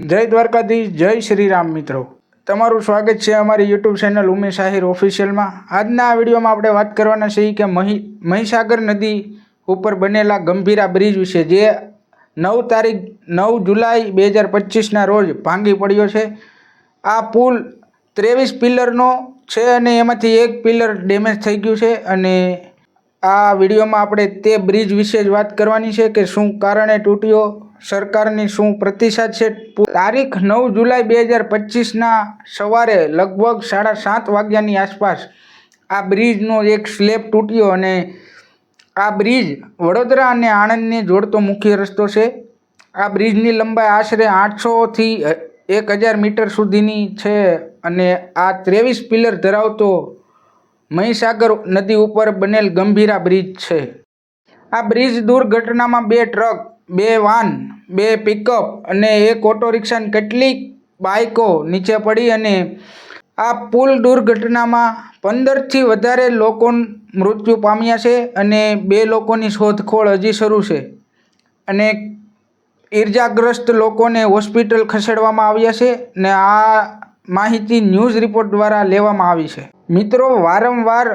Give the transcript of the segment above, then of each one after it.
જય દ્વારકાધીશ, જય શ્રી રામ મિત્રો, તમારું સ્વાગત છે અમારી યુટ્યુબ ચેનલ ઉમેશ આહિર ઓફિશિયલમાં। આજના આ વિડીયોમાં આપણે વાત કરવાના છીએ કે મહીસાગર નદી ઉપર બનેલા ગંભીરા બ્રિજ વિશે, જે 9 જુલાઈ 2025ના રોજ ભાંગી પડ્યો છે। આ પુલ 23 પિલરનો છે અને એમાંથી એક પિલર ડેમેજ થઈ ગયું છે અને આ વિડીયોમાં આપણે તે બ્રિજ વિશે જ વાત કરવાની છે કે શું કારણે તૂટ્યો, સરકારની શું પ્રતિસાદ છે। તારીખ 9 જુલાઈ 2025ના સવારે લગભગ 7:30 વાગ્યાની આસપાસ આ બ્રિજનો એક સ્લેબ તૂટ્યો અને આ બ્રિજ વડોદરા અને આણંદને જોડતો મુખ્ય રસ્તો છે। આ બ્રિજની લંબાઈ આશરે 800થી 1000 મીટર સુધીની છે અને આ 23 પિલર ધરાવતો મહીસાગર નદી ઉપર બનેલ ગંભીરા બ્રિજ છે। આ બ્રિજ દુર્ઘટનામાં 2 ટ્રક, 2 વાન, 2 પિકઅપ અને 1 ઓટો રિક્ષાની કેટલીક બાઇકો નીચે પડી અને આ પુલ દુર્ઘટનામાં 15થી વધારે લોકો મૃત્યુ પામ્યા છે અને 2 લોકોની શોધખોળ હજી શરૂ છે અને ઈજાગ્રસ્ત લોકોને હોસ્પિટલ ખસેડવામાં આવ્યા છે અને આ માહિતી ન્યૂઝ રિપોર્ટ દ્વારા લેવામાં આવી છે। મિત્રો, વારંવાર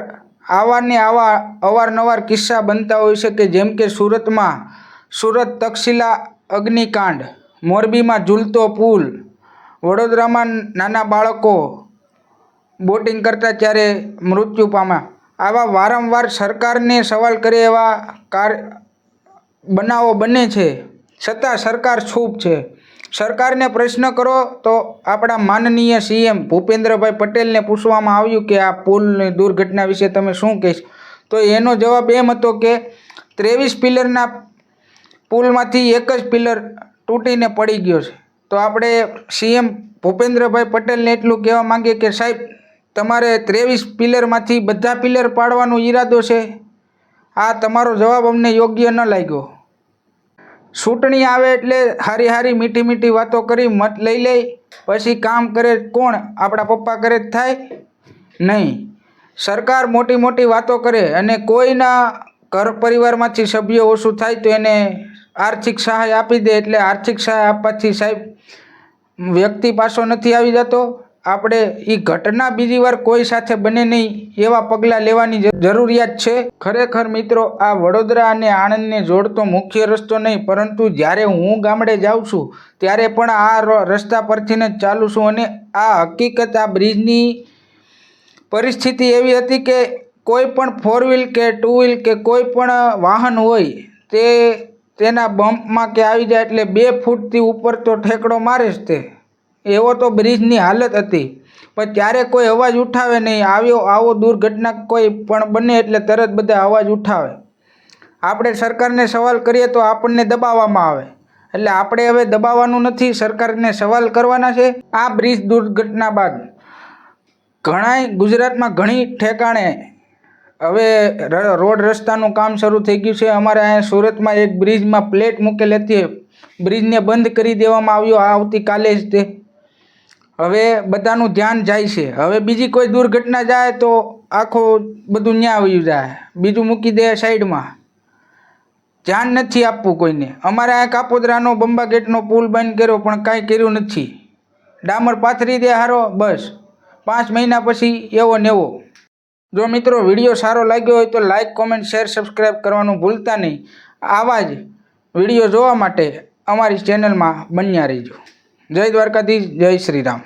અવારનવાર કિસ્સા બનતા હોય છે કે જેમ કે સુરત તક્ષશિલા અગ્નિકાંડ, મોરબીમાં ઝૂલતો પુલ, વડોદરામાં નાના બાળકો બોટિંગ કરતા ત્યારે મૃત્યુ પામ્યા। આવા વારંવાર સરકારને સવાલ કરે એવા બનાવો બને છે, છતાં સરકાર ચૂપ છે। સરકારને પ્રશ્ન કરો તો આપણા માનનીય સીએમ ભૂપેન્દ્રભાઈ પટેલને પૂછવામાં આવ્યું કે આ પુલની દુર્ઘટના વિશે તમે શું કહેશો, તો એનો જવાબ એમ હતો કે 23 પિલરના પુલમાંથી એક જ પિલર તૂટીને પડી ગયો છે। તો આપણે સીએમ ભૂપેન્દ્રભાઈ પટેલને એટલું કહેવા માંગીએ કે સાહેબ, તમારે 23 પિલરમાંથી બધા પિલર પાડવાનો ઈરાદો છે? આ તમારો જવાબ અમને યોગ્ય ન લાગ્યો। ચૂંટણી આવે એટલે હારી મીઠી વાતો કરી મત લઈ લે, પછી કામ કરે કોણ? આપણા પપ્પા કરે જ થાય નહીં। સરકાર મોટી વાતો કરે અને કોઈના ઘર પરિવારમાંથી સભ્યો ઓછું થાય તો એને આર્થિક સહાય આપી દે, એટલે આર્થિક સહાય આપવાથી સાહેબ વ્યક્તિ પાછો નથી આવી જતો। આપણે એ ઘટના બીજી વાર કોઈ સાથે બને નહીં એવા પગલાં લેવાની જરૂરિયાત છે। ખરેખર મિત્રો, આ વડોદરા અને આણંદને જોડતો મુખ્ય રસ્તો નહીં, પરંતુ જ્યારે હું ગામડે જાઉં છું ત્યારે પણ આ રસ્તા પરથી જ ચાલું છું અને આ હકીકત, આ બ્રિજની પરિસ્થિતિ એવી હતી કે કોઈ પણ 4 વ્હીલ કે 2 વ્હીલ કે કોઈ પણ વાહન હોય તે તેના બમ્પમાં કે આવી જાય એટલે 2 ફૂટથી ઉપર તો ઠેકડો મારે જ તે, એવો તો બ્રિજની હાલત હતી। પણ ત્યારે કોઈ અવાજ ઉઠાવે નહીં। આવો દુર્ઘટના કોઈ પણ બને એટલે તરત બધા અવાજ ઉઠાવે। આપણે સરકારને સવાલ કરીએ તો આપણને દબાવવામાં આવે, એટલે આપણે હવે દબાવવાનું નથી, સરકારને સવાલ કરવાના છે। આ બ્રિજ દુર્ઘટના બાદ ગુજરાતમાં ઘણી ઠેકાણે હવે રોડ રસ્તાનું કામ શરૂ થઈ ગયું છે। અમારે અહીંયા સુરતમાં એક બ્રિજમાં પ્લેટ મૂકેલી હતી, બ્રિજને બંધ કરી દેવામાં આવ્યો આવતીકાલે જ તે। હવે બધાનું ધ્યાન જાય છે, હવે બીજી કોઈ દુર્ઘટના જાય તો આખું બધું ન્યા વયું જાય, બીજું મૂકી દે સાઈડમાં, ધ્યાન નથી આપવું કોઈને। અમારે આ કાપોદરાનો બંબા ગેટનો પુલ બંધ કર્યો પણ કાંઈ કર્યું નથી, ડામર પાથરી દે હારો, બસ 5 મહિના પછી એવો ને એવો। જો મિત્રો વિડીયો સારો લાગ્યો હોય તો લાઇક, કોમેન્ટ, શેર, સબસ્ક્રાઈબ કરવાનું ભૂલતા નહીં। આવા જ વિડીયો જોવા માટે અમારી ચેનલમાં બન્યા રહેજો। જય દ્વારકાધીશ, જય શ્રી રામ।